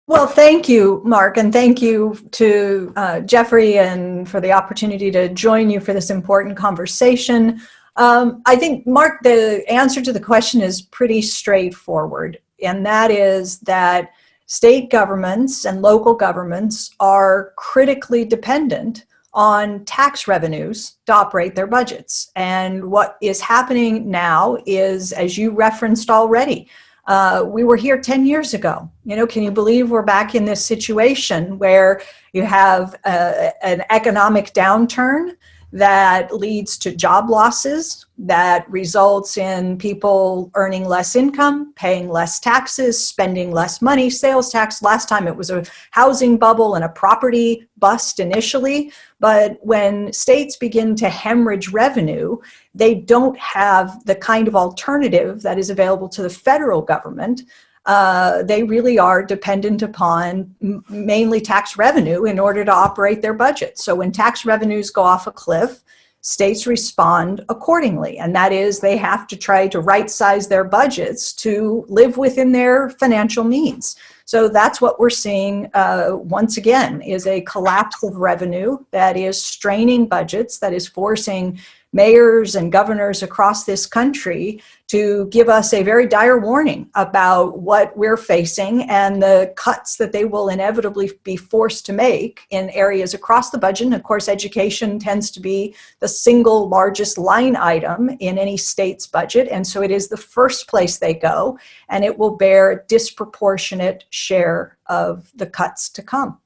Well, thank you, Mark, and thank you to Jeffrey and for the opportunity to join you for this important conversation. I think, Mark, the answer to the question is pretty straightforward, and that is that state governments and local governments are critically dependent on tax revenues to operate their budgets. And what is happening now is, as you referenced already, we were here 10 years ago. Can you believe we're back in this situation where you have an economic downturn that leads to job losses, that results in people earning less income, paying less taxes, spending less money, sales tax. Last time it was a housing bubble and a property bust initially. But when states begin to hemorrhage revenue, they don't have the kind of alternative that is available to the federal government. They really are dependent upon mainly tax revenue in order to operate their budget. So when tax revenues go off a cliff, states respond accordingly. And that is, they have to try to right size their budgets to live within their financial means. So that's what we're seeing once again, is a collapse of revenue that is straining budgets, that is forcing mayors and governors across this country to give us a very dire warning about what we're facing and the cuts that they will inevitably be forced to make in areas across the budget. And of course, education tends to be the single largest line item in any state's budget. And so it is the first place they go, and it will bear a disproportionate share of the cuts to come.